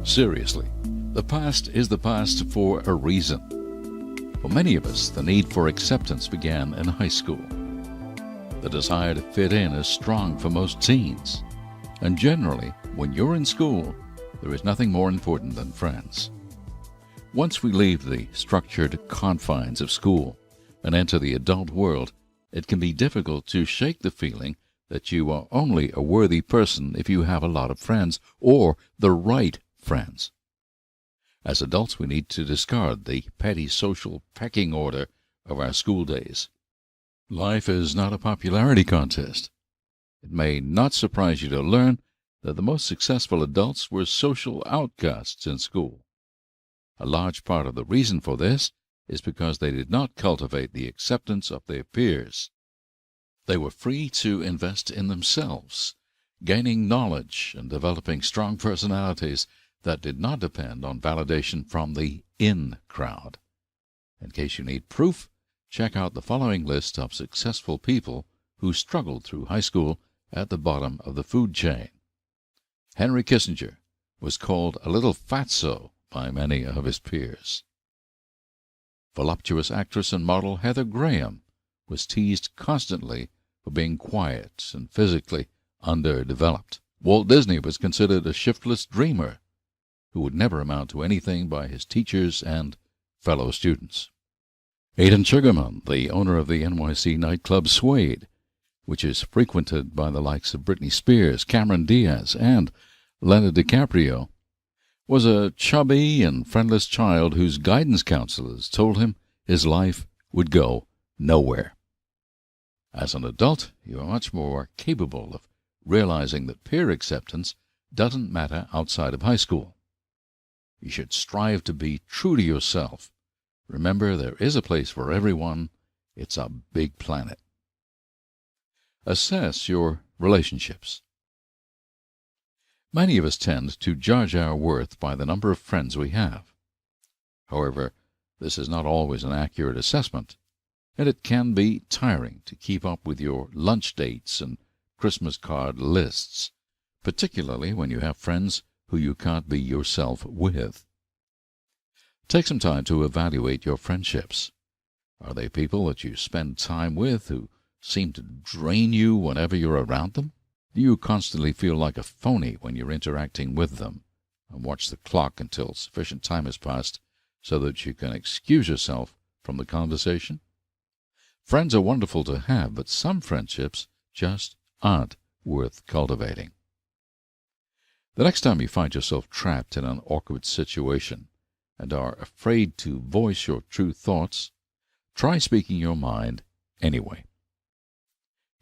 Seriously, the past is the past for a reason. For many of us, the need for acceptance began in high school. The desire to fit in is strong for most teens. And generally, when you're in school, there is nothing more important than friends. Once we leave the structured confines of school and enter the adult world, it can be difficult to shake the feeling that you are only a worthy person if you have a lot of friends, or the right friends. As adults, we need to discard the petty social pecking order of our school days. Life is not a popularity contest. It may not surprise you to learn that the most successful adults were social outcasts in school. A large part of the reason for this is because they did not cultivate the acceptance of their peers. They were free to invest in themselves, gaining knowledge and developing strong personalities that did not depend on validation from the in crowd. In case you need proof, check out the following list of successful people who struggled through high school at the bottom of the food chain. Henry Kissinger was called a little fatso by many of his peers. Voluptuous actress and model Heather Graham was teased constantly for being quiet and physically underdeveloped. Walt Disney was considered a shiftless dreamer who would never amount to anything by his teachers and fellow students. Aidan Sugarman, the owner of the NYC nightclub Suede, which is frequented by the likes of Britney Spears, Cameron Diaz, and Leonardo DiCaprio, was a chubby and friendless child whose guidance counselors told him his life would go nowhere. As an adult, you are much more capable of realizing that peer acceptance doesn't matter outside of high school. You should strive to be true to yourself. Remember, there is a place for everyone. It's a big planet. Assess your relationships. Many of us tend to judge our worth by the number of friends we have. However, this is not always an accurate assessment, and it can be tiring to keep up with your lunch dates and Christmas card lists, particularly when you have friends who you can't be yourself with. Take some time to evaluate your friendships. Are they people that you spend time with who seem to drain you whenever you're around them? Do you constantly feel like a phony when you're interacting with them and watch the clock until sufficient time has passed so that you can excuse yourself from the conversation? Friends are wonderful to have, but some friendships just aren't worth cultivating. The next time you find yourself trapped in an awkward situation and are afraid to voice your true thoughts, try speaking your mind anyway.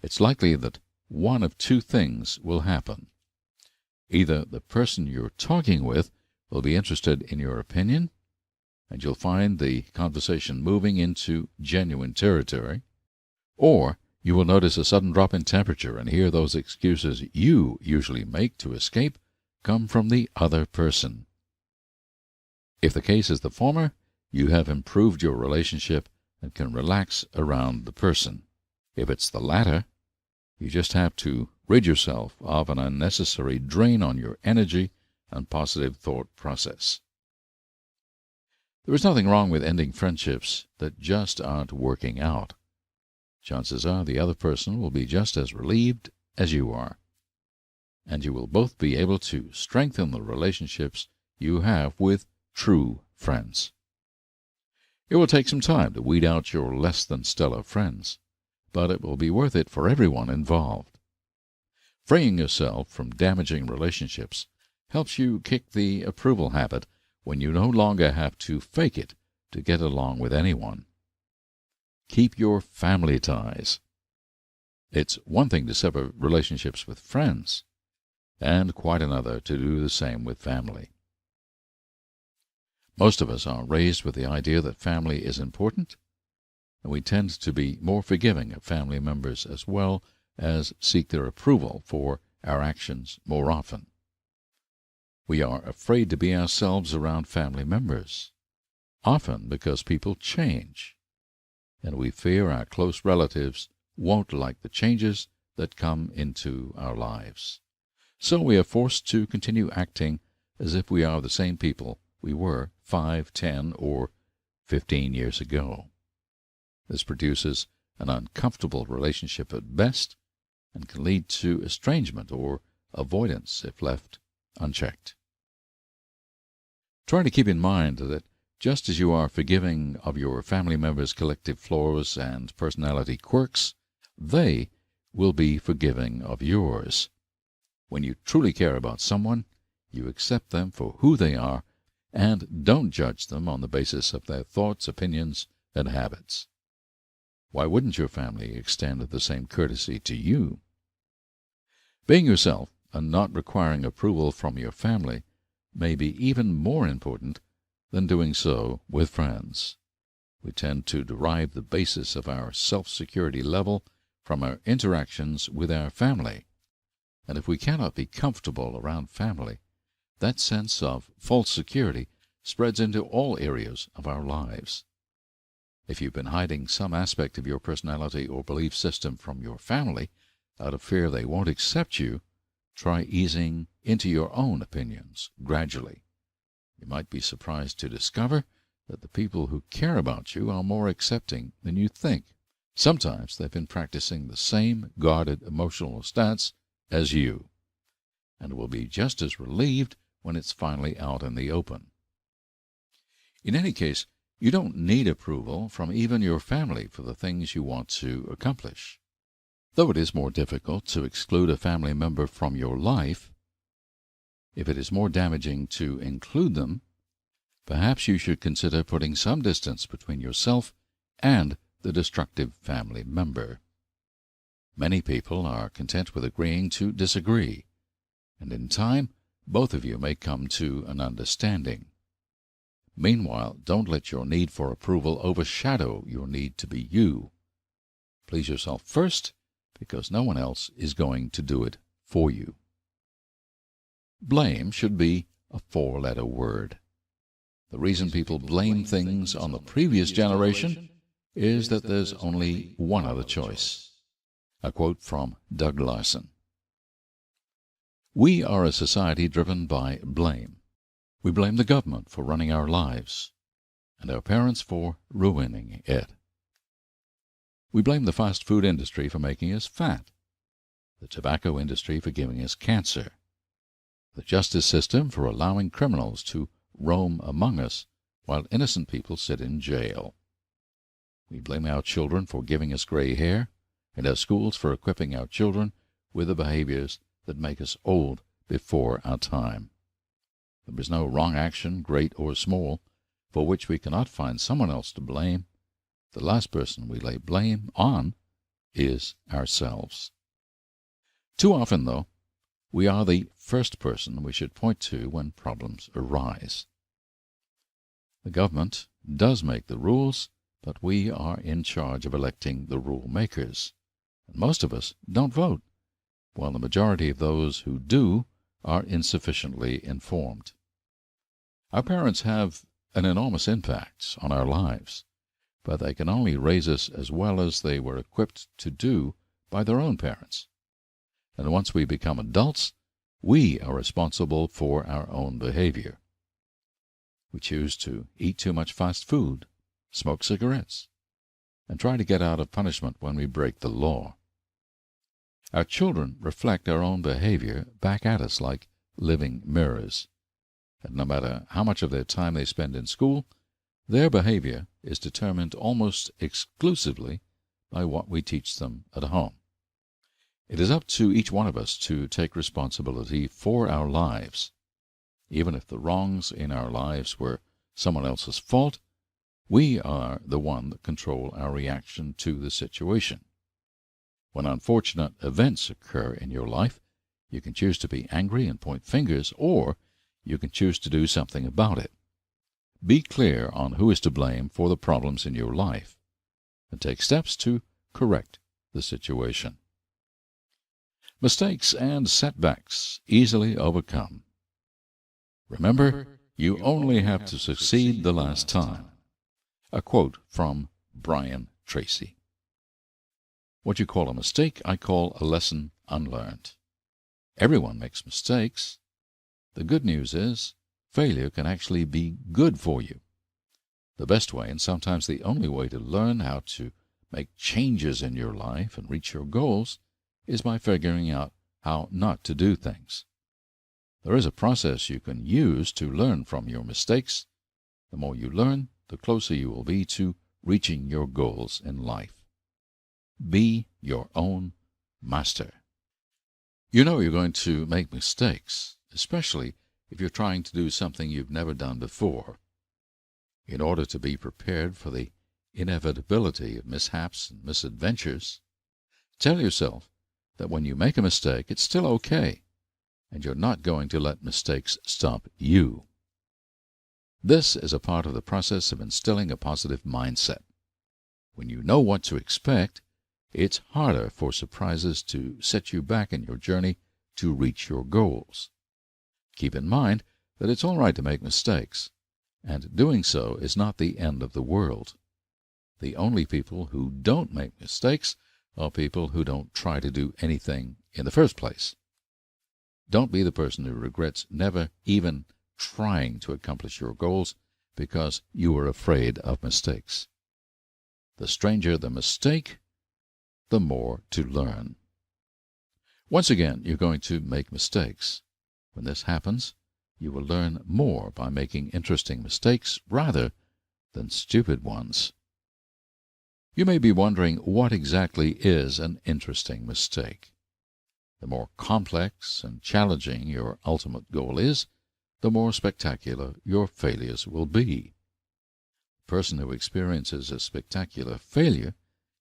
It's likely that one of two things will happen. Either the person you're talking with will be interested in your opinion, and you'll find the conversation moving into genuine territory, or you will notice a sudden drop in temperature and hear those excuses you usually make to escape come from the other person. If the case is the former, you have improved your relationship and can relax around the person. If it's the latter, you just have to rid yourself of an unnecessary drain on your energy and positive thought process. There is nothing wrong with ending friendships that just aren't working out. Chances are the other person will be just as relieved as you are, and you will both be able to strengthen the relationships you have with true friends. It will take some time to weed out your less than stellar friends, but it will be worth it for everyone involved. Freeing yourself from damaging relationships helps you kick the approval habit when you no longer have to fake it to get along with anyone. Keep your family ties. It's one thing to sever relationships with friends, and quite another to do the same with family. Most of us are raised with the idea that family is important, and we tend to be more forgiving of family members as well as seek their approval for our actions more often. We are afraid to be ourselves around family members, often because people change, and we fear our close relatives won't like the changes that come into our lives. So we are forced to continue acting as if we are the same people we were 5, 10, or 15 years ago. This produces an uncomfortable relationship at best and can lead to estrangement or avoidance if left unchecked. Try to keep in mind that just as you are forgiving of your family members' collective flaws and personality quirks, they will be forgiving of yours. When you truly care about someone, you accept them for who they are and don't judge them on the basis of their thoughts, opinions, and habits. Why wouldn't your family extend the same courtesy to you? Being yourself and not requiring approval from your family may be even more important than doing so with friends. We tend to derive the basis of our self-security level from our interactions with our family. And if we cannot be comfortable around family, that sense of false security spreads into all areas of our lives. If you've been hiding some aspect of your personality or belief system from your family out of fear they won't accept you, try easing into your own opinions gradually. You might be surprised to discover that the people who care about you are more accepting than you think. Sometimes they've been practicing the same guarded emotional stance as you, and will be just as relieved when it's finally out in the open. In any case, you don't need approval from even your family for the things you want to accomplish. Though it is more difficult to exclude a family member from your life, if it is more damaging to include them, perhaps you should consider putting some distance between yourself and the destructive family member. Many people are content with agreeing to disagree, and in time both of you may come to an understanding. Meanwhile, don't let your need for approval overshadow your need to be you. Please yourself first, because no one else is going to do it for you. Blame should be a 4-letter word. The reason people blame things on the previous generation is that there's only one other choice. A quote from Doug Larson. We are a society driven by blame. We blame the government for running our lives, and our parents for ruining it. We blame the fast food industry for making us fat, the tobacco industry for giving us cancer, the justice system for allowing criminals to roam among us while innocent people sit in jail. We blame our children for giving us gray hair, and our schools for equipping our children with the behaviors that make us old before our time. There is no wrong action, great or small, for which we cannot find someone else to blame. The last person we lay blame on is ourselves. Too often, though, we are the first person we should point to when problems arise. The government does make the rules, but we are in charge of electing the rule makers, and most of us don't vote, while the majority of those who do are insufficiently informed. Our parents have an enormous impact on our lives, but they can only raise us as well as they were equipped to do by their own parents. And once we become adults, we are responsible for our own behavior. We choose to eat too much fast food, smoke cigarettes, and try to get out of punishment when we break the law. Our children reflect our own behavior back at us like living mirrors, and no matter how much of their time they spend in school, their behavior is determined almost exclusively by what we teach them at home. It is up to each one of us to take responsibility for our lives. Even if the wrongs in our lives were someone else's fault, we are the one that control our reaction to the situation. When unfortunate events occur in your life, you can choose to be angry and point fingers, or you can choose to do something about it. Be clear on who is to blame for the problems in your life, and take steps to correct the situation. Mistakes and setbacks easily overcome. Remember, you only have to succeed the last time. A quote from Brian Tracy. What you call a mistake, I call a lesson unlearned. Everyone makes mistakes. The good news is, failure can actually be good for you. The best way, and sometimes the only way, to learn how to make changes in your life and reach your goals is by figuring out how not to do things. There is a process you can use to learn from your mistakes. The more you learn, the closer you will be to reaching your goals in life. Be your own master. You know you're going to make mistakes, especially if you're trying to do something you've never done before. In order to be prepared for the inevitability of mishaps and misadventures, tell yourself that when you make a mistake, it's still okay, and you're not going to let mistakes stop you. This is a part of the process of instilling a positive mindset. When you know what to expect, it's harder for surprises to set you back in your journey to reach your goals. Keep in mind that it's all right to make mistakes, and doing so is not the end of the world. The only people who don't make mistakes are people who don't try to do anything in the first place. Don't be the person who regrets never even trying to accomplish your goals because you were afraid of mistakes. The stranger the mistake, the more to learn. Once again, you're going to make mistakes. When this happens, you will learn more by making interesting mistakes rather than stupid ones. You may be wondering what exactly is an interesting mistake. The more complex and challenging your ultimate goal is, the more spectacular your failures will be. The person who experiences a spectacular failure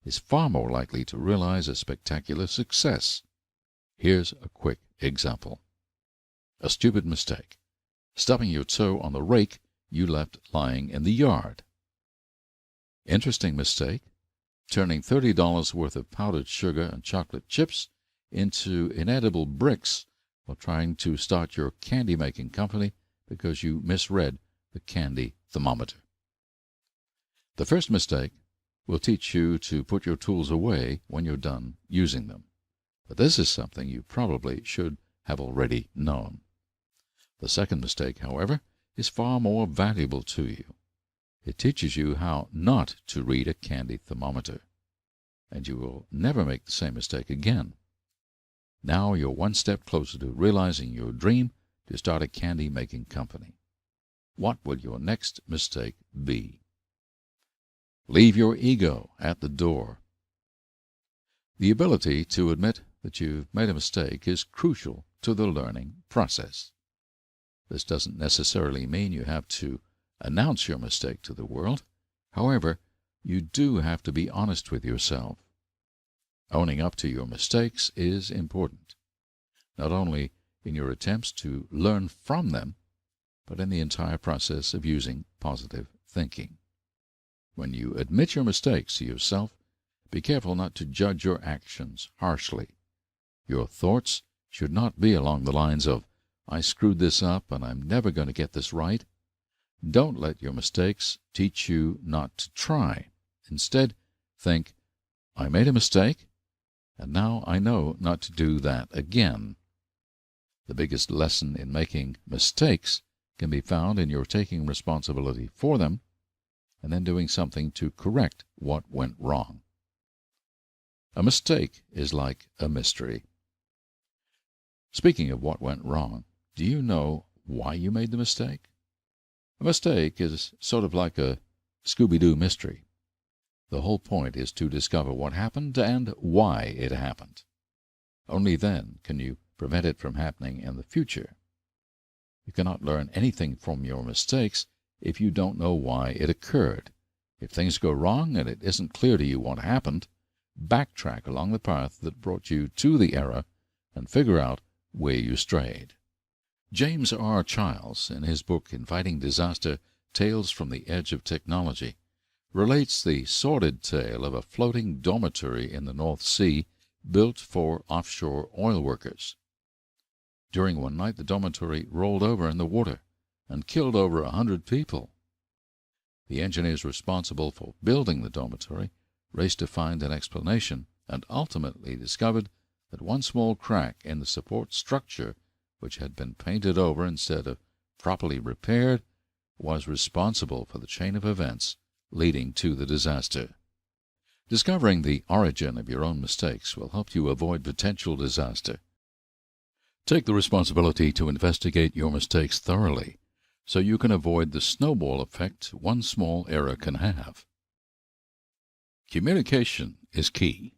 is far more likely to realize a spectacular success. Here's a quick example. A stupid mistake: stubbing your toe on the rake you left lying in the yard. Interesting mistake: turning $30 worth of powdered sugar and chocolate chips into inedible bricks while trying to start your candy-making company because you misread the candy thermometer. The first mistake will teach you to put your tools away when you're done using them, but this is something you probably should have already known. The second mistake, however, is far more valuable to you. It teaches you how not to read a candy thermometer, and you will never make the same mistake again. Now you're one step closer to realizing your dream to start a candy-making company. What will your next mistake be? Leave your ego at the door. The ability to admit that you've made a mistake is crucial to the learning process. This doesn't necessarily mean you have to announce your mistake to the world. However, you do have to be honest with yourself. Owning up to your mistakes is important, not only in your attempts to learn from them, but in the entire process of using positive thinking. When you admit your mistakes to yourself, be careful not to judge your actions harshly. Your thoughts should not be along the lines of, "I screwed this up and I'm never going to get this right." Don't let your mistakes teach you not to try. Instead, think, "I made a mistake, and now I know not to do that again." The biggest lesson in making mistakes can be found in your taking responsibility for them and then doing something to correct what went wrong. A mistake is like a mystery. Speaking of what went wrong, do you know why you made the mistake? A mistake is sort of like a Scooby-Doo mystery. The whole point is to discover what happened and why it happened. Only then can you prevent it from happening in the future. You cannot learn anything from your mistakes if you don't know why it occurred. If things go wrong and it isn't clear to you what happened, backtrack along the path that brought you to the error and figure out where you strayed. James R. Childs, in his book Inviting Disaster: Tales from the Edge of Technology, relates the sordid tale of a floating dormitory in the North Sea built for offshore oil workers. During one night, the dormitory rolled over in the water and killed over 100 people. The engineers responsible for building the dormitory raced to find an explanation and ultimately discovered that one small crack in the support structure, which had been painted over instead of properly repaired, was responsible for the chain of events leading to the disaster. Discovering the origin of your own mistakes will help you avoid potential disaster. Take the responsibility to investigate your mistakes thoroughly so you can avoid the snowball effect one small error can have. Communication is key.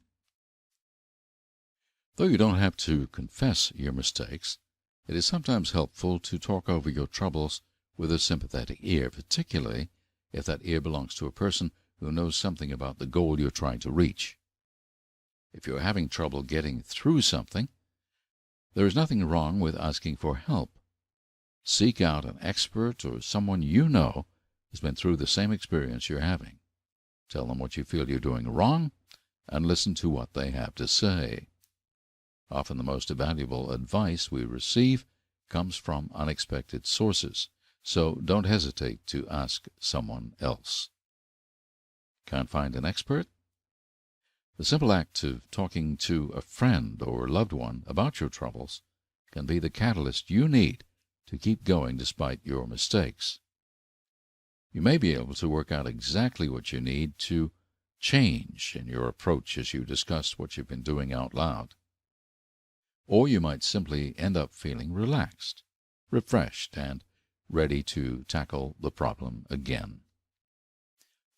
Though you don't have to confess your mistakes, it is sometimes helpful to talk over your troubles with a sympathetic ear, particularly if that ear belongs to a person who knows something about the goal you're trying to reach. If you're having trouble getting through something, there is nothing wrong with asking for help. Seek out an expert or someone you know has been through the same experience you're having. Tell them what you feel you're doing wrong and listen to what they have to say. Often the most valuable advice we receive comes from unexpected sources, so don't hesitate to ask someone else. Can't find an expert? The simple act of talking to a friend or loved one about your troubles can be the catalyst you need to keep going despite your mistakes. You may be able to work out exactly what you need to change in your approach as you discuss what you've been doing out loud. Or you might simply end up feeling relaxed, refreshed, and ready to tackle the problem again.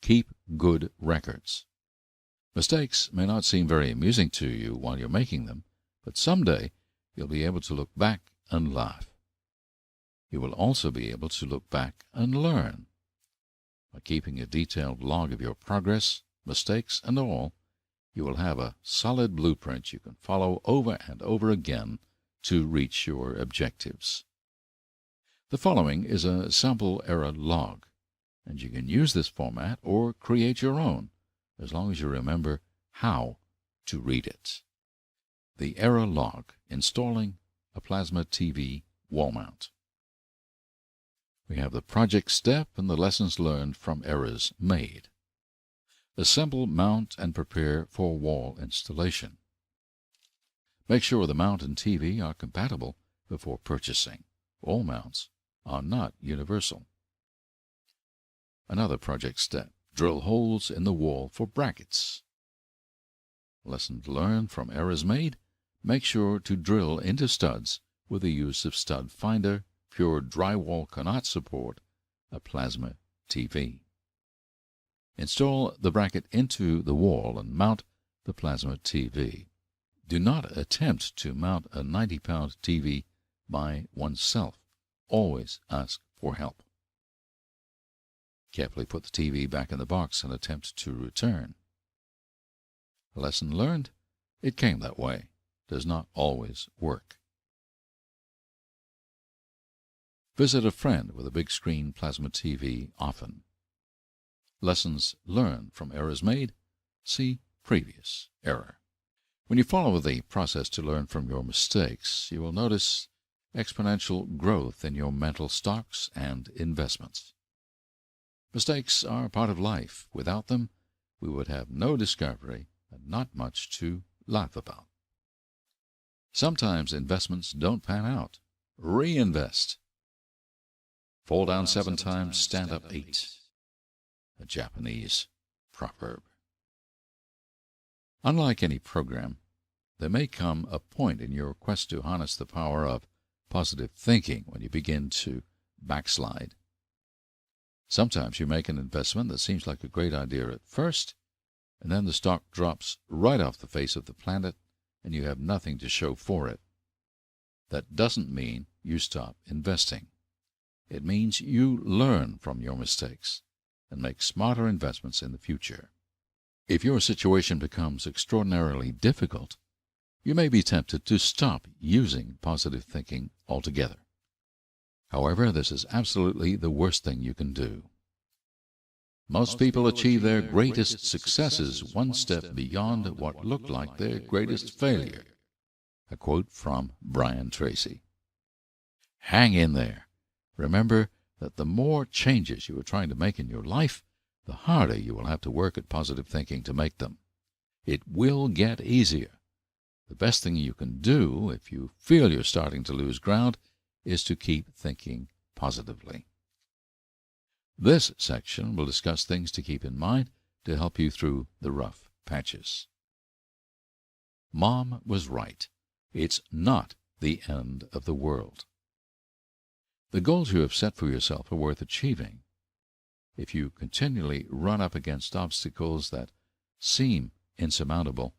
Keep good records. Mistakes may not seem very amusing to you while you're making them, but someday you'll be able to look back and laugh. You will also be able to look back and learn. By keeping a detailed log of your progress, mistakes, and all, you will have a solid blueprint you can follow over and over again to reach your objectives. The following is a sample error log, and you can use this format or create your own, as long as you remember how to read it. The error log: installing a plasma TV wall mount. We have the project step and the lessons learned from errors made. Assemble, mount, and prepare for wall installation. Make sure the mount and TV are compatible before purchasing. All mounts are not universal. Another project step: drill holes in the wall for brackets. Lessons learned from errors made: make sure to drill into studs with the use of stud finder. Pure drywall cannot support a plasma TV. Install the bracket into the wall and mount the plasma TV. Do not attempt to mount a 90-pound TV by oneself. Always ask for help. Carefully put the TV back in the box and attempt to return. Lesson learned: it came that way. Does not always work. Visit a friend with a big screen plasma TV often. Lessons learned from errors made: see previous error. When you follow the process to learn from your mistakes, you will notice exponential growth in your mental stocks and investments. Mistakes are part of life. Without them, we would have no discovery and not much to laugh about. Sometimes investments don't pan out. Reinvest. Fall down 7 times, stand up 8. A Japanese proverb. Unlike any program, there may come a point in your quest to harness the power of positive thinking when you begin to backslide. Sometimes you make an investment that seems like a great idea at first, and then the stock drops right off the face of the planet, and you have nothing to show for it. That doesn't mean you stop investing. It means you learn from your mistakes and make smarter investments in the future. If your situation becomes extraordinarily difficult, you may be tempted to stop using positive thinking altogether. However, this is absolutely the worst thing you can do. Most people achieve their greatest successes one step beyond what looked like their greatest failure. A quote from Brian Tracy. Hang in there. Remember that the more changes you are trying to make in your life, the harder you will have to work at positive thinking to make them. It will get easier. The best thing you can do if you feel you're starting to lose ground is to keep thinking positively. This section will discuss things to keep in mind to help you through the rough patches. Mom was right. It's not the end of the world. The goals you have set for yourself are worth achieving. If you continually run up against obstacles that seem insurmountable,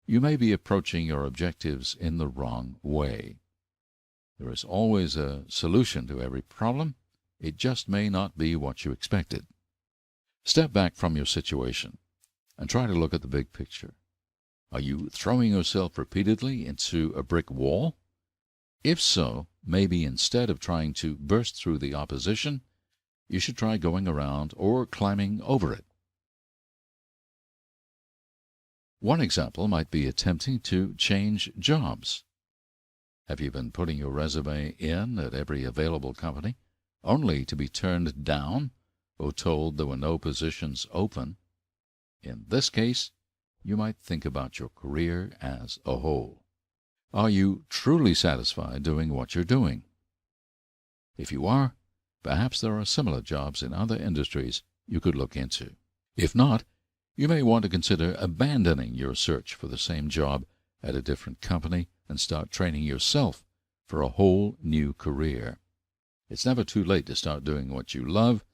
you may be approaching your objectives in the wrong way. There is always a solution to every problem. It just may not be what you expected. Step back from your situation and try to look at the big picture. Are you throwing yourself repeatedly into a brick wall? If so, maybe instead of trying to burst through the opposition, you should try going around or climbing over it. One example might be attempting to change jobs. Have you been putting your resume in at every available company, only to be turned down or told there were no positions open? In this case, you might think about your career as a whole. Are you truly satisfied doing what you're doing? If you are, perhaps there are similar jobs in other industries you could look into. If not, you may want to consider abandoning your search for the same job at a different company and start training yourself for a whole new career. It's never too late to start doing what you love,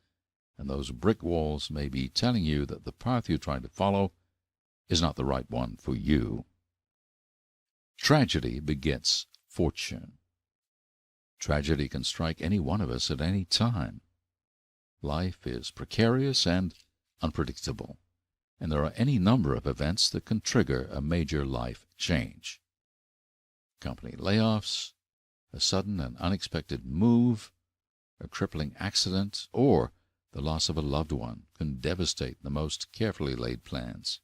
and those brick walls may be telling you that the path you're trying to follow is not the right one for you. Tragedy begets fortune. Tragedy can strike any one of us at any time. Life is precarious and unpredictable, and there are any number of events that can trigger a major life change. Company layoffs, a sudden and unexpected move, a crippling accident, or the loss of a loved one can devastate the most carefully laid plans.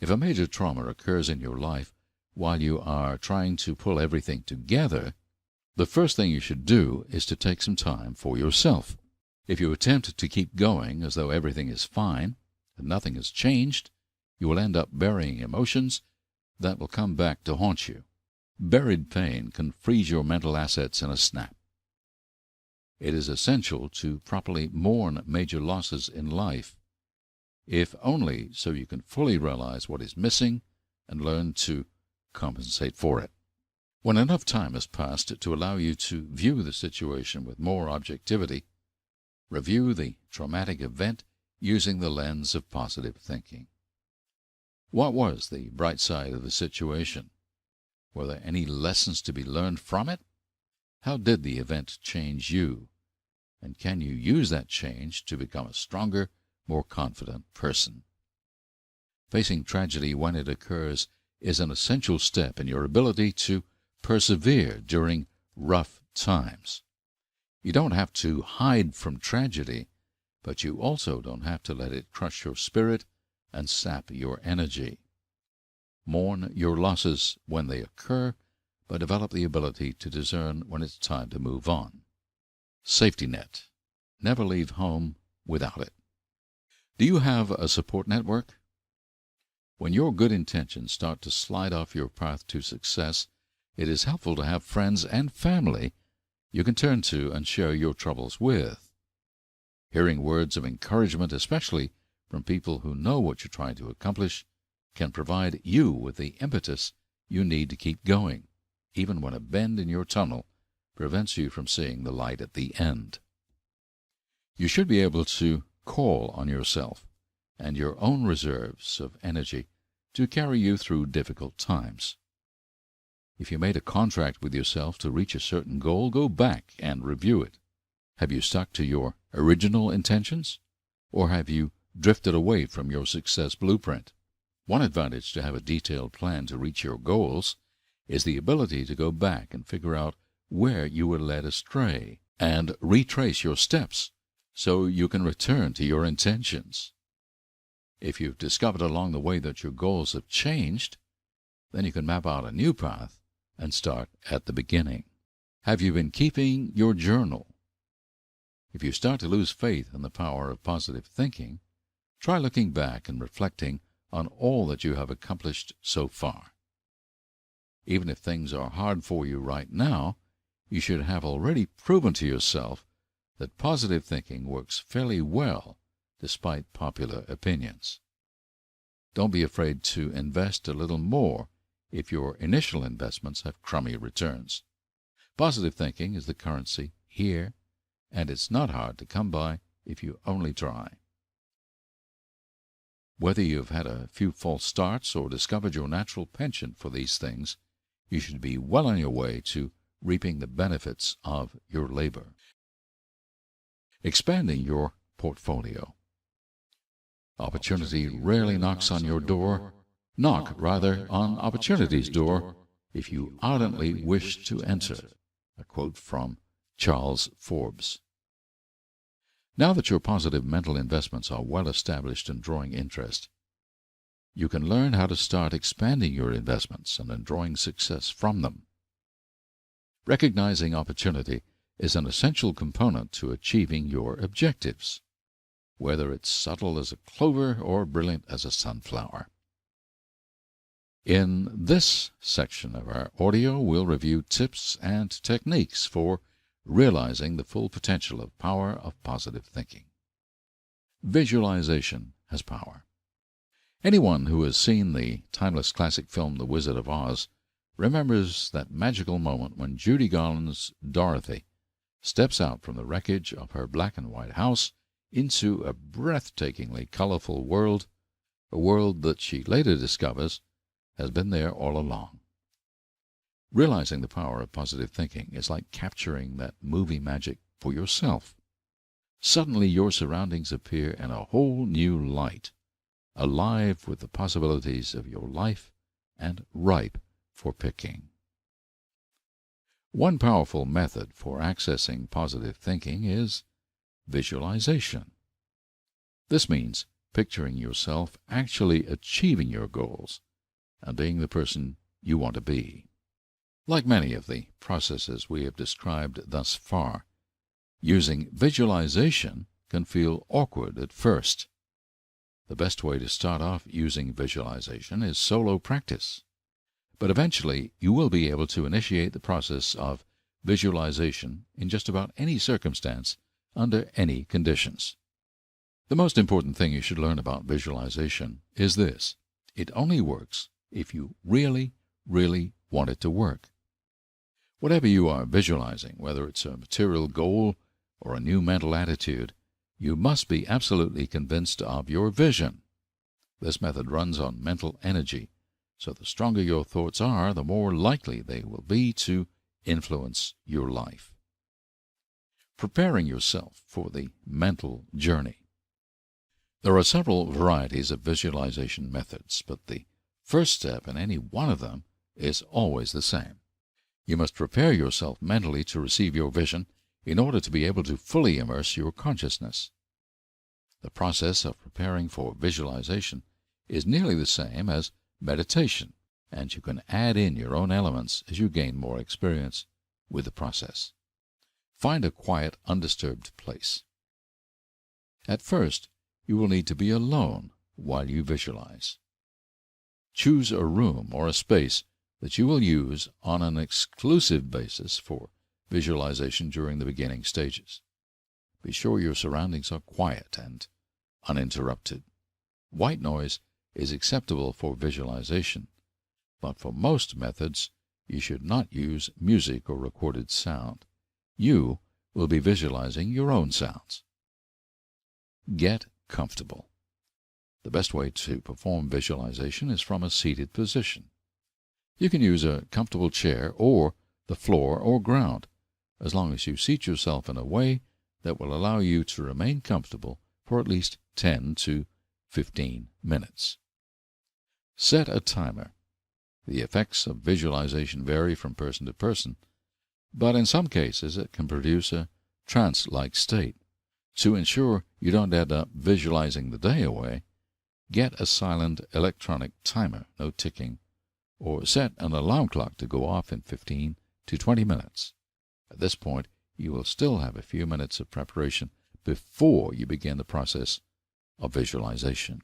If a major trauma occurs in your life while you are trying to pull everything together, the first thing you should do is to take some time for yourself. If you attempt to keep going as though everything is fine and nothing has changed, you will end up burying emotions that will come back to haunt you. Buried pain can freeze your mental assets in a snap. It is essential to properly mourn major losses in life, if only so you can fully realize what is missing and learn to compensate for it. When enough time has passed to allow you to view the situation with more objectivity, review the traumatic event using the lens of positive thinking. What was the bright side of the situation? Were there any lessons to be learned from it? How did the event change you? And can you use that change to become a stronger, more confident person? Facing tragedy when it occurs is an essential step in your ability to persevere during rough times. You don't have to hide from tragedy, but you also don't have to let it crush your spirit and sap your energy. Mourn your losses when they occur, but develop the ability to discern when it's time to move on. Safety net. Never leave home without it. Do you have a support network? When your good intentions start to slide off your path to success, it is helpful to have friends and family you can turn to and share your troubles with. Hearing words of encouragement, especially from people who know what you're trying to accomplish, can provide you with the impetus you need to keep going, even when a bend in your tunnel prevents you from seeing the light at the end. You should be able to call on yourself and your own reserves of energy to carry you through difficult times. If you made a contract with yourself to reach a certain goal, go back and review it. Have you stuck to your original intentions, or have you drifted away from your success blueprint? One advantage to have a detailed plan to reach your goals is the ability to go back and figure out where you were led astray and retrace your steps so you can return to your intentions. If you've discovered along the way that your goals have changed, then you can map out a new path and start at the beginning. Have you been keeping your journal? If you start to lose faith in the power of positive thinking, try looking back and reflecting on all that you have accomplished so far. Even if things are hard for you right now, you should have already proven to yourself that positive thinking works fairly well despite popular opinions. Don't be afraid to invest a little more if your initial investments have crummy returns. Positive thinking is the currency here, and it's not hard to come by if you only try. Whether you've had a few false starts or discovered your natural penchant for these things, you should be well on your way to reaping the benefits of your labor. Expanding your portfolio. Opportunity rarely knocks on your door. Knock, rather, on opportunity's door if you ardently wish to enter. A quote from Charles Forbes. Now that your positive mental investments are well established and drawing interest, you can learn how to start expanding your investments and enjoying success from them. Recognizing opportunity is an essential component to achieving your objectives, whether it's subtle as a clover or brilliant as a sunflower. In this section of our audio, we'll review tips and techniques for realizing the full potential of power of positive thinking. Visualization has power. Anyone who has seen the timeless classic film The Wizard of Oz remembers that magical moment when Judy Garland's Dorothy steps out from the wreckage of her black and white house into a breathtakingly colorful world, a world that she later discovers has been there all along. Realizing the power of positive thinking is like capturing that movie magic for yourself. Suddenly your surroundings appear in a whole new light, alive with the possibilities of your life and ripe for picking. One powerful method for accessing positive thinking is visualization. This means picturing yourself actually achieving your goals and being the person you want to be. Like many of the processes we have described thus far, using visualization can feel awkward at first. The best way to start off using visualization is solo practice, but eventually you will be able to initiate the process of visualization in just about any circumstance under any conditions. The most important thing you should learn about visualization is this: it only works if you really, really want it to work. Whatever you are visualizing, whether it's a material goal or a new mental attitude, you must be absolutely convinced of your vision. This method runs on mental energy, so the stronger your thoughts are, the more likely they will be to influence your life. Preparing yourself for the mental journey. There are several varieties of visualization methods, but the first step in any one of them is always the same. You must prepare yourself mentally to receive your vision in order to be able to fully immerse your consciousness. The process of preparing for visualization is nearly the same as meditation, and you can add in your own elements as you gain more experience with the process. Find a quiet, undisturbed place. At first, you will need to be alone while you visualize. Choose a room or a space that you will use on an exclusive basis for visualization during the beginning stages. Be sure your surroundings are quiet and uninterrupted. White noise is acceptable for visualization, but for most methods you should not use music or recorded sound. You will be visualizing your own sounds. Get comfortable. The best way to perform visualization is from a seated position. You can use a comfortable chair or the floor or ground, as long as you seat yourself in a way that will allow you to remain comfortable for at least 10 to 15 minutes. Set a timer. The effects of visualization vary from person to person, but in some cases it can produce a trance-like state. To ensure you don't end up visualizing the day away, get a silent electronic timer, no ticking, or set an alarm clock to go off in 15 to 20 minutes. At this point, you will still have a few minutes of preparation before you begin the process of visualization.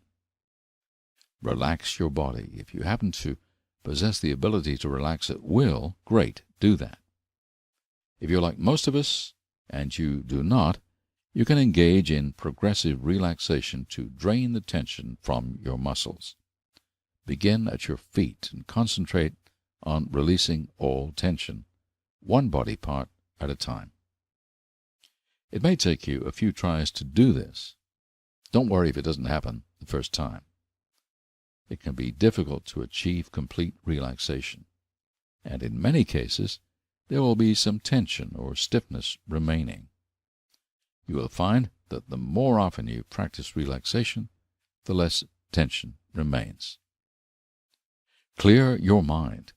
Relax your body. If you happen to possess the ability to relax at will, great, do that. If you're like most of us, and you do not, you can engage in progressive relaxation to drain the tension from your muscles. Begin at your feet and concentrate on releasing all tension, one body part at a time. It may take you a few tries to do this. Don't worry if it doesn't happen the first time. It can be difficult to achieve complete relaxation, and in many cases there will be some tension or stiffness remaining. You will find that the more often you practice relaxation, the less tension remains. Clear your mind.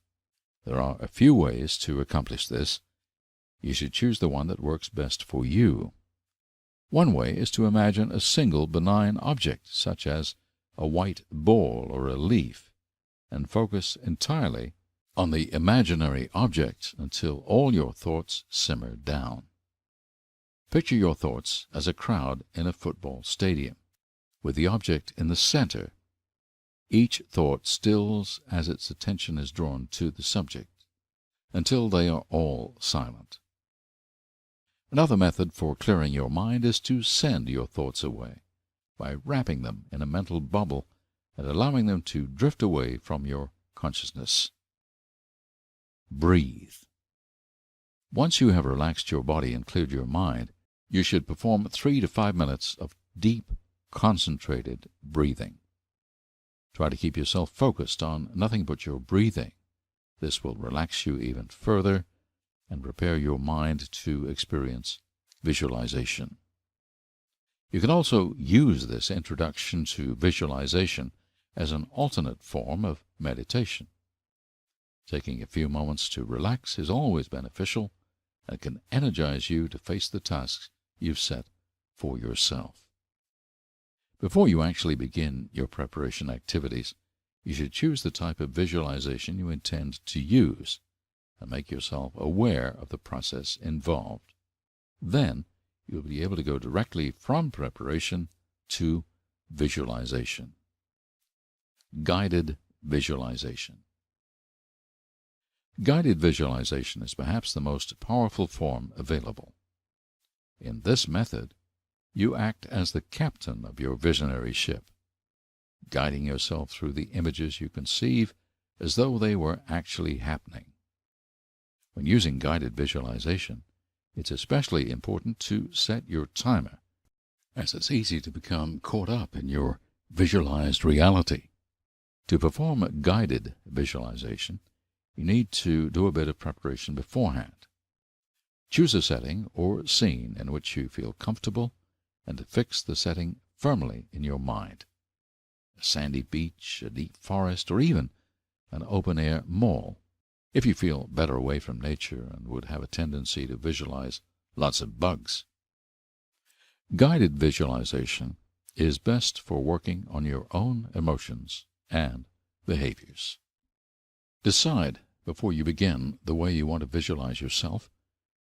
There are a few ways to accomplish this. You should choose the one that works best for you. One way is to imagine a single benign object, such as a white ball or a leaf, and focus entirely on the imaginary object until all your thoughts simmer down. Picture your thoughts as a crowd in a football stadium, with the object in the center. Each thought stills as its attention is drawn to the subject, until they are all silent. Another method for clearing your mind is to send your thoughts away, by wrapping them in a mental bubble and allowing them to drift away from your consciousness. Breathe. Once you have relaxed your body and cleared your mind, you should perform 3 to 5 minutes of deep, concentrated breathing. Try to keep yourself focused on nothing but your breathing. This will relax you even further and prepare your mind to experience visualization. You can also use this introduction to visualization as an alternate form of meditation. Taking a few moments to relax is always beneficial and can energize you to face the tasks you've set for yourself. Before you actually begin your preparation activities, you should choose the type of visualization you intend to use and make yourself aware of the process involved. Then you'll be able to go directly from preparation to visualization. Guided visualization. Guided visualization is perhaps the most powerful form available. In this method, you act as the captain of your visionary ship, guiding yourself through the images you conceive as though they were actually happening. When using guided visualization, it's especially important to set your timer, as it's easy to become caught up in your visualized reality. To perform guided visualization, you need to do a bit of preparation beforehand. Choose a setting or scene in which you feel comfortable and fix the setting firmly in your mind. A sandy beach, a deep forest, or even an open-air mall, if you feel better away from nature and would have a tendency to visualize lots of bugs. Guided visualization is best for working on your own emotions and behaviors. Decide before you begin the way you want to visualize yourself,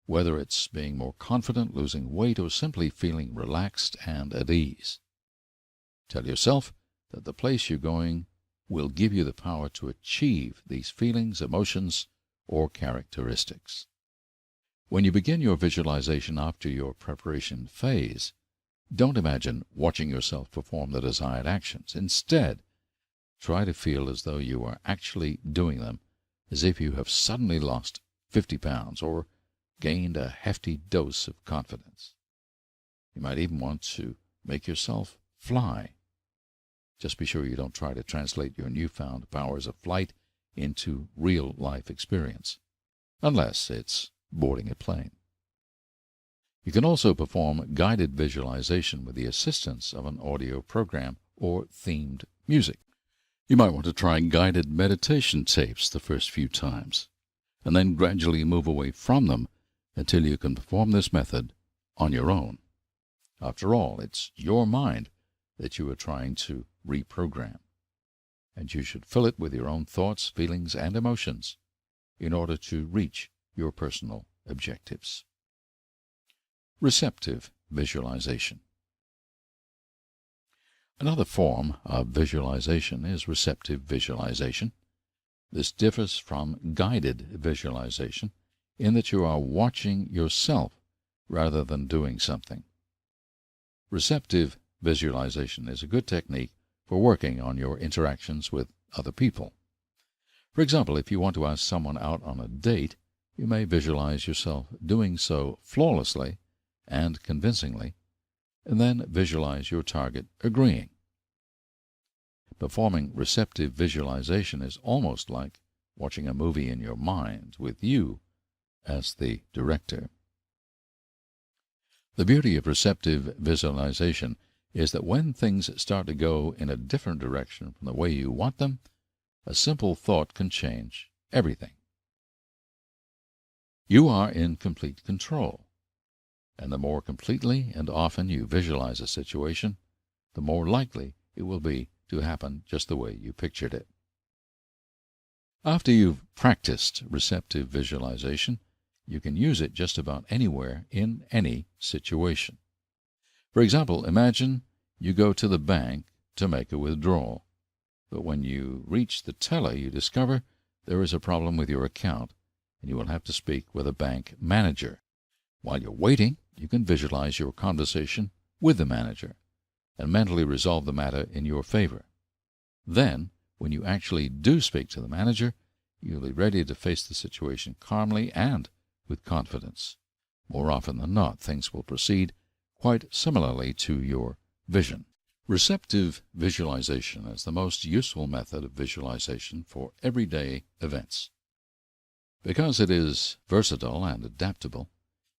whether it's being more confident, losing weight, or simply feeling relaxed and at ease. Tell yourself that the place you're going will give you the power to achieve these feelings, emotions, or characteristics. When you begin your visualization after your preparation phase, don't imagine watching yourself perform the desired actions. Instead, try to feel as though you are actually doing them, as if you have suddenly lost 50 pounds or gained a hefty dose of confidence. You might even want to make yourself fly. Just be sure you don't try to translate your newfound powers of flight into real-life experience, unless it's boarding a plane. You can also perform guided visualization with the assistance of an audio program or themed music. You might want to try guided meditation tapes the first few times, and then gradually move away from them until you can perform this method on your own. After all, it's your mind that you are trying to reprogram, and you should fill it with your own thoughts, feelings, and emotions in order to reach your personal objectives. Receptive visualization. Another form of visualization is receptive visualization. This differs from guided visualization in that you are watching yourself rather than doing something. Receptive visualization is a good technique for working on your interactions with other people. For example, if you want to ask someone out on a date, you may visualize yourself doing so flawlessly and convincingly, and then visualize your target agreeing. Performing receptive visualization is almost like watching a movie in your mind with you as the director. The beauty of receptive visualization is that when things start to go in a different direction from the way you want them, a simple thought can change everything. You are in complete control, and the more completely and often you visualize a situation, the more likely it will be to happen just the way you pictured it. After you've practiced receptive visualization, you can use it just about anywhere in any situation. For example, imagine you go to the bank to make a withdrawal, but when you reach the teller, you discover there is a problem with your account, and you will have to speak with a bank manager. While you're waiting, you can visualize your conversation with the manager and mentally resolve the matter in your favor. Then, when you actually do speak to the manager, you'll be ready to face the situation calmly and with confidence. More often than not, things will proceed quite similarly to your vision. Receptive visualization is the most useful method of visualization for everyday events. Because it is versatile and adaptable,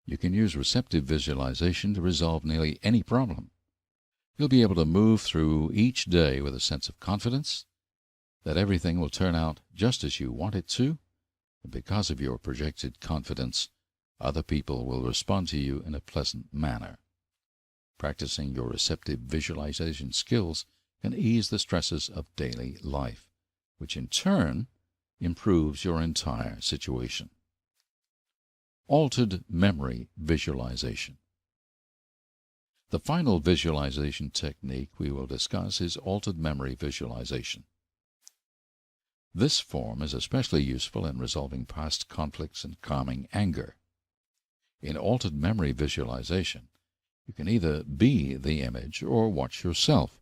you can use receptive visualization to resolve nearly any problem. You'll be able to move through each day with a sense of confidence that everything will turn out just as you want it to, and because of your projected confidence, other people will respond to you in a pleasant manner. Practicing your receptive visualization skills can ease the stresses of daily life, which in turn improves your entire situation. Altered memory visualization. The final visualization technique we will discuss is altered memory visualization. This form is especially useful in resolving past conflicts and calming anger. In altered memory visualization, you can either be the image or watch yourself,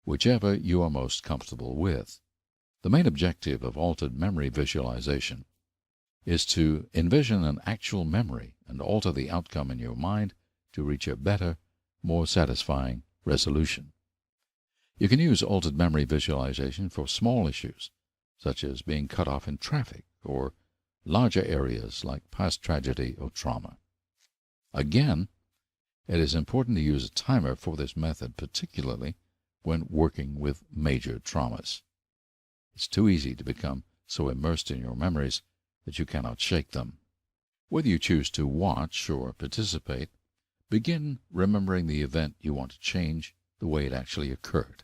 whichever you are most comfortable with. The main objective of altered memory visualization is to envision an actual memory and alter the outcome in your mind to reach a better, more satisfying resolution. You can use altered memory visualization for small issues, such as being cut off in traffic, or larger areas like past tragedy or trauma. Again, it is important to use a timer for this method, particularly when working with major traumas. It's too easy to become so immersed in your memories that you cannot shake them. Whether you choose to watch or participate, begin remembering the event you want to change the way it actually occurred.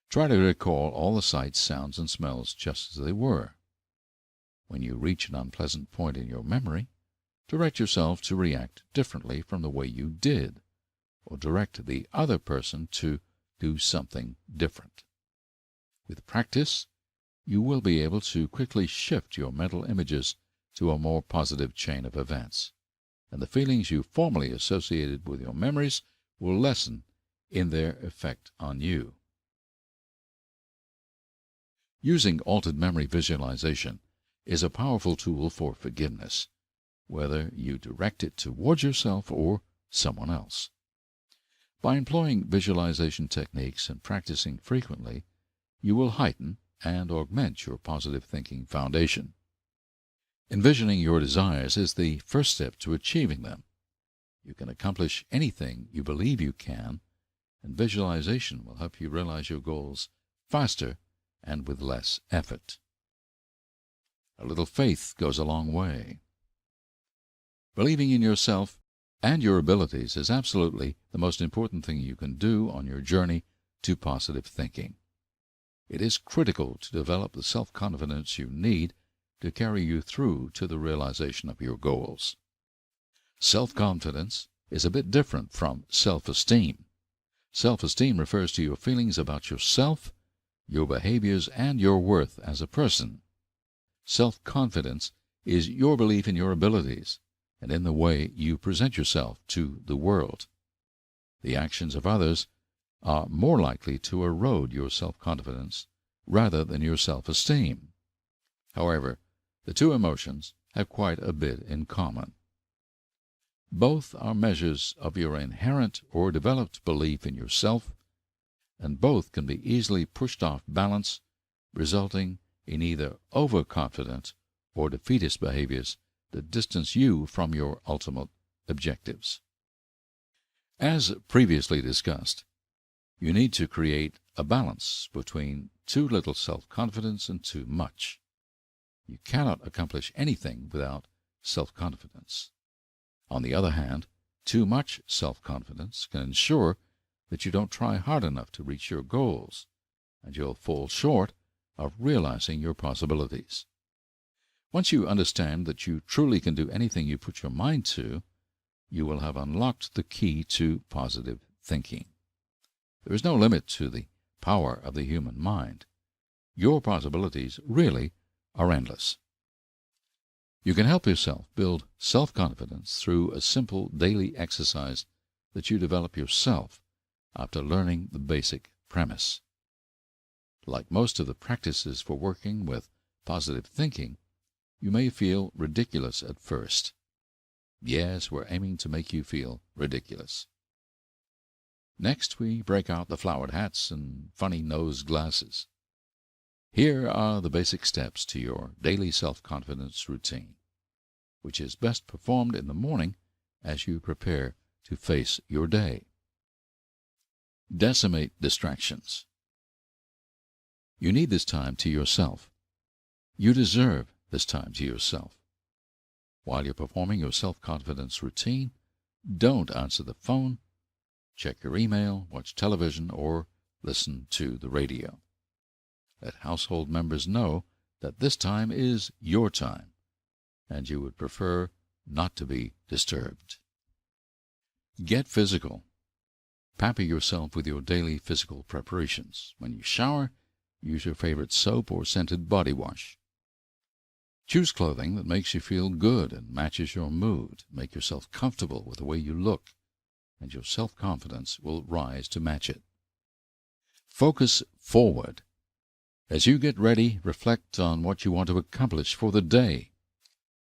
Try to recall all the sights, sounds, and smells just as they were. When you reach an unpleasant point in your memory, direct yourself to react differently from the way you did, or direct the other person to do something different. With practice, you will be able to quickly shift your mental images to a more positive chain of events, and the feelings you formerly associated with your memories will lessen in their effect on you. Using altered memory visualization is a powerful tool for forgiveness, whether you direct it towards yourself or someone else. By employing visualization techniques and practicing frequently, you will heighten and augment your positive thinking foundation. Envisioning your desires is the first step to achieving them. You can accomplish anything you believe you can, and visualization will help you realize your goals faster and with less effort. A little faith goes a long way. Believing in yourself and your abilities is absolutely the most important thing you can do on your journey to positive thinking. It is critical to develop the self-confidence you need to carry you through to the realization of your goals. Self-confidence is a bit different from self-esteem. Self-esteem refers to your feelings about yourself, your behaviors, and your worth as a person. Self-confidence is your belief in your abilities and in the way you present yourself to the world. The actions of others are more likely to erode your self-confidence rather than your self-esteem. However, the two emotions have quite a bit in common. Both are measures of your inherent or developed belief in yourself, and both can be easily pushed off balance, resulting in either overconfident or defeatist behaviors that distance you from your ultimate objectives. As previously discussed, you need to create a balance between too little self-confidence and too much. You cannot accomplish anything without self-confidence. On the other hand, too much self-confidence can ensure that you don't try hard enough to reach your goals, and you'll fall short of realizing your possibilities. Once you understand that you truly can do anything you put your mind to, you will have unlocked the key to positive thinking. There is no limit to the power of the human mind. Your possibilities really are endless. You can help yourself build self-confidence through a simple daily exercise that you develop yourself after learning the basic premise. Like most of the practices for working with positive thinking, you may feel ridiculous at first. Yes, we're aiming to make you feel ridiculous. Next, we break out the flowered hats and funny-nosed glasses. Here are the basic steps to your daily self-confidence routine, which is best performed in the morning as you prepare to face your day. Decimate distractions. You need this time to yourself. You deserve this time to yourself. While you're performing your self-confidence routine, don't answer the phone, check your email, watch television, or listen to the radio. Let household members know that this time is your time, and you would prefer not to be disturbed. Get physical. Pamper yourself with your daily physical preparations. When you shower, use your favorite soap or scented body wash. Choose clothing that makes you feel good and matches your mood. Make yourself comfortable with the way you look, and your self-confidence will rise to match it. Focus forward. As you get ready, reflect on what you want to accomplish for the day.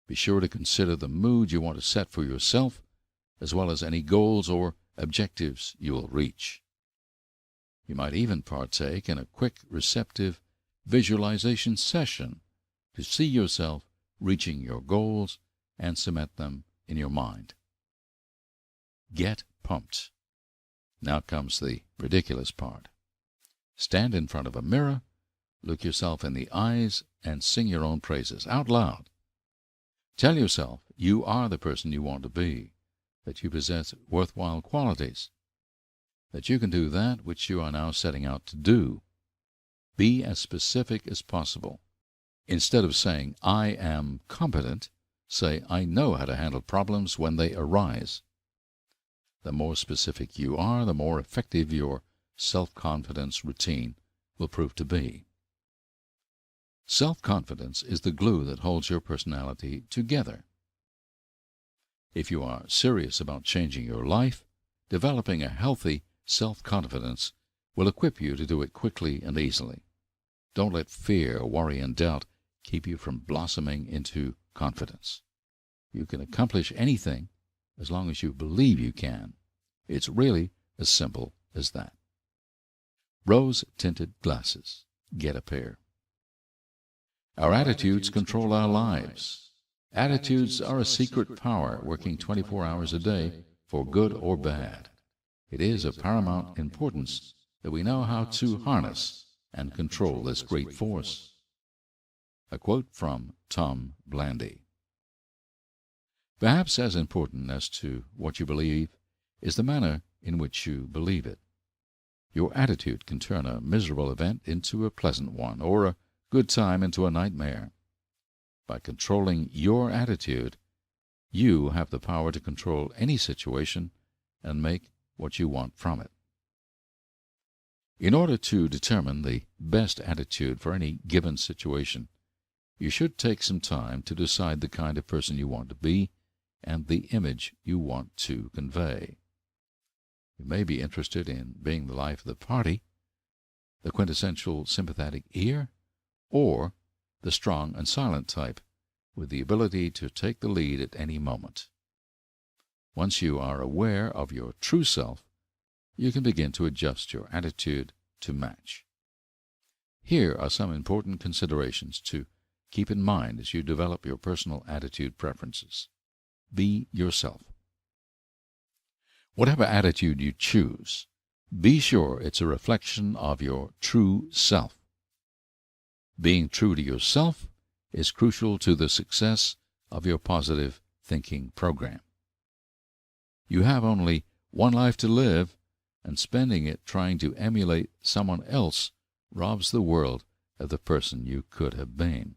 Be sure to consider the mood you want to set for yourself, as well as any goals or objectives you will reach. You might even partake in a quick, receptive visualization session to see yourself reaching your goals and cement them in your mind. Get pumped. Now comes the ridiculous part. Stand in front of a mirror, look yourself in the eyes, and sing your own praises out loud. Tell yourself you are the person you want to be, that you possess worthwhile qualities, that you can do that which you are now setting out to do. Be as specific as possible. Instead of saying, I am competent, say, I know how to handle problems when they arise. The more specific you are, the more effective your self-confidence routine will prove to be. Self-confidence is the glue that holds your personality together. If you are serious about changing your life, developing a healthy self-confidence will equip you to do it quickly and easily. Don't let fear, worry, and doubt keep you from blossoming into confidence. You can accomplish anything as long as you believe you can. It's really as simple as that. Rose-tinted glasses. Get a pair. Our attitudes control our lives. Attitudes are a secret power working 24 hours a day for good or bad. It is of paramount importance that we know how to harness and control this great force. A quote from Tom Blandy. Perhaps as important as to what you believe is the manner in which you believe it. Your attitude can turn a miserable event into a pleasant one, or a good time into a nightmare. By controlling your attitude, you have the power to control any situation and make what you want from it. In order to determine the best attitude for any given situation, you should take some time to decide the kind of person you want to be and the image you want to convey. You may be interested in being the life of the party, the quintessential sympathetic ear, or the strong and silent type, with the ability to take the lead at any moment. Once you are aware of your true self, you can begin to adjust your attitude to match. Here are some important considerations to keep in mind as you develop your personal attitude preferences. Be yourself. Whatever attitude you choose, be sure it's a reflection of your true self. Being true to yourself is crucial to the success of your positive thinking program. You have only one life to live, and spending it trying to emulate someone else robs the world of the person you could have been.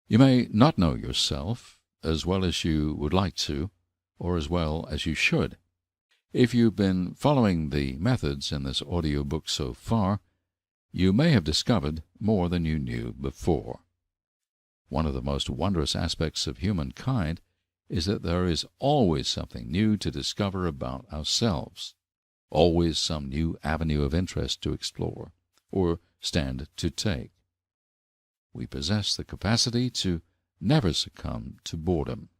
You may not know yourself as well as you would like to, or as well as you should. If you've been following the methods in this audio book so far, you may have discovered more than you knew before. One of the most wondrous aspects of humankind is that there is always something new to discover about ourselves, always some new avenue of interest to explore, or stand to take. We possess the capacity to never succumb to boredom.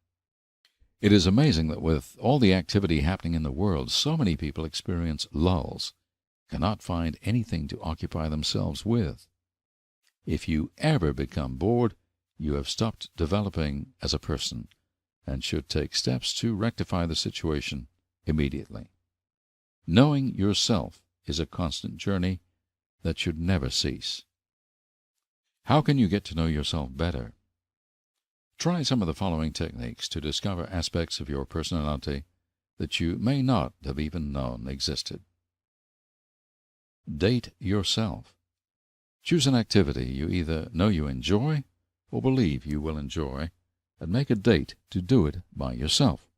It is amazing that with all the activity happening in the world, so many people experience lulls, cannot find anything to occupy themselves with. If you ever become bored, you have stopped developing as a person and should take steps to rectify the situation immediately. Knowing yourself is a constant journey that should never cease. How can you get to know yourself better? Try some of the following techniques to discover aspects of your personality that you may not have even known existed. Date yourself. Choose an activity you either know you enjoy or believe you will enjoy, and make a date to do it by yourself.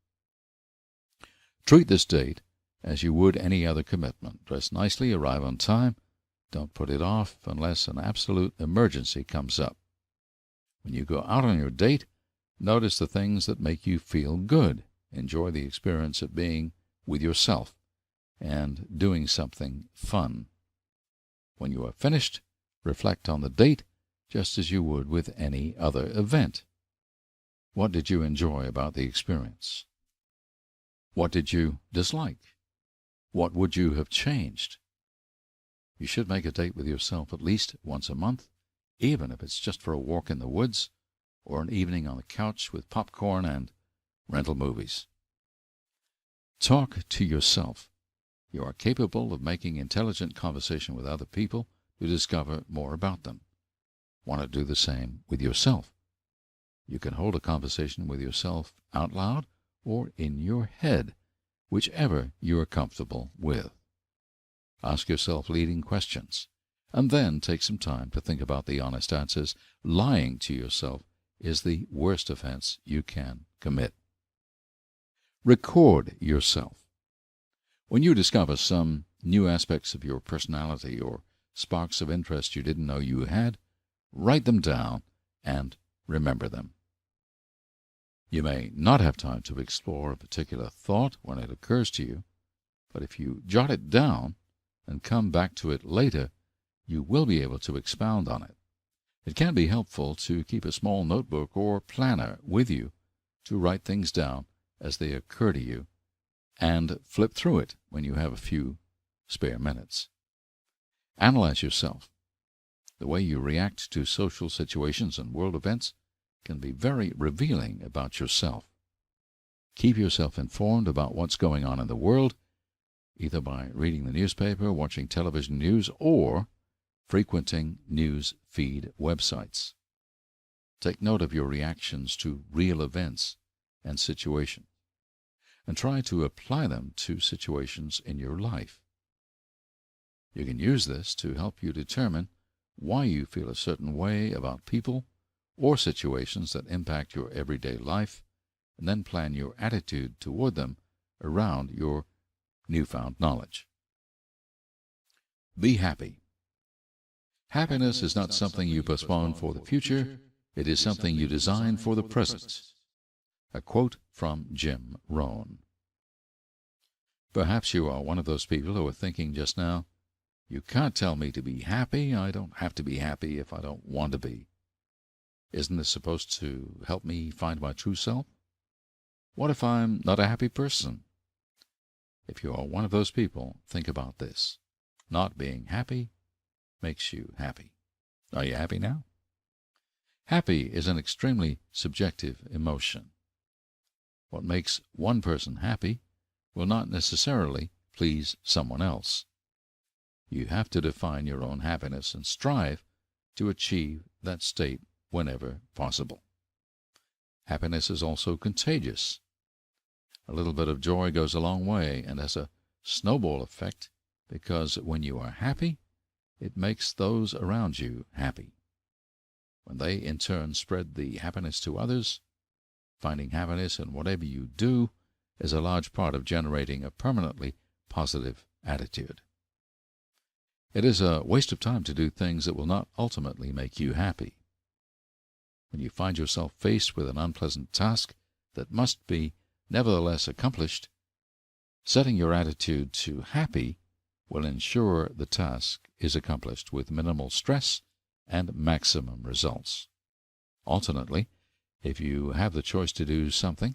Treat this date as you would any other commitment. Dress nicely, arrive on time. Don't put it off unless an absolute emergency comes up. When you go out on your date, notice the things that make you feel good. Enjoy the experience of being with yourself and doing something fun. When you are finished, reflect on the date just as you would with any other event. What did you enjoy about the experience? What did you dislike? What would you have changed? You should make a date with yourself at least once a month, even if it's just for a walk in the woods or an evening on the couch with popcorn and rental movies. Talk to yourself. You are capable of making intelligent conversation with other people to discover more about them. Want to do the same with yourself. You can hold a conversation with yourself out loud or in your head, whichever you are comfortable with. Ask yourself leading questions, and then take some time to think about the honest answers. Lying to yourself is the worst offense you can commit. Record yourself. When you discover some new aspects of your personality or sparks of interest you didn't know you had, write them down and remember them. You may not have time to explore a particular thought when it occurs to you, but if you jot it down and come back to it later, you will be able to expound on it. It can be helpful to keep a small notebook or planner with you to write things down as they occur to you, and flip through it when you have a few spare minutes. Analyze yourself. The way you react to social situations and world events can be very revealing about yourself. Keep yourself informed about what's going on in the world, either by reading the newspaper, watching television news, or frequenting news feed websites. Take note of your reactions to real events and situations, and try to apply them to situations in your life. You can use this to help you determine why you feel a certain way about people or situations that impact your everyday life, and then plan your attitude toward them around your newfound knowledge. Be happy. Happiness is not something you postpone for the future. It is something you design for the present. A quote from Jim Rohn. Perhaps you are one of those people who are thinking just now, you can't tell me to be happy. I don't have to be happy if I don't want to be. Isn't this supposed to help me find my true self? What if I'm not a happy person? If you are one of those people, think about this. Not being happy makes you happy. Are you happy now? Happy is an extremely subjective emotion. What makes one person happy will not necessarily please someone else. You have to define your own happiness and strive to achieve that state whenever possible. Happiness is also contagious. A little bit of joy goes a long way and has a snowball effect, because when you are happy, it makes those around you happy. When they in turn spread the happiness to others, finding happiness in whatever you do is a large part of generating a permanently positive attitude. It is a waste of time to do things that will not ultimately make you happy. When you find yourself faced with an unpleasant task that must be nevertheless accomplished, setting your attitude to happy will ensure the task is accomplished with minimal stress and maximum results. Alternately, if you have the choice to do something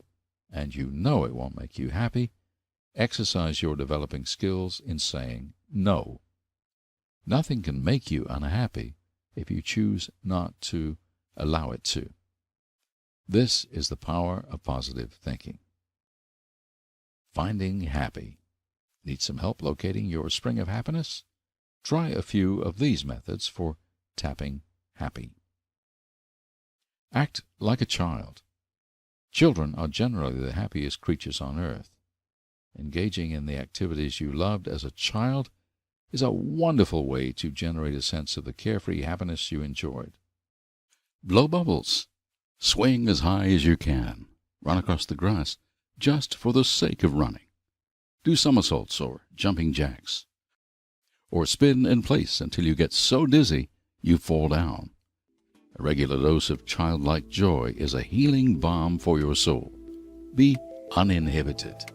and you know it won't make you happy, exercise your developing skills in saying no. Nothing can make you unhappy if you choose not to allow it to. This is the power of positive thinking. Finding happy. Need some help locating your spring of happiness? Try a few of these methods for tapping happy. Act like a child. Children are generally the happiest creatures on earth. Engaging in the activities you loved as a child is a wonderful way to generate a sense of the carefree happiness you enjoyed. Blow bubbles. Swing as high as you can. Run across the grass just for the sake of running. Do somersaults or jumping jacks. Or spin in place until you get so dizzy you fall down. A regular dose of childlike joy is a healing balm for your soul. Be uninhibited.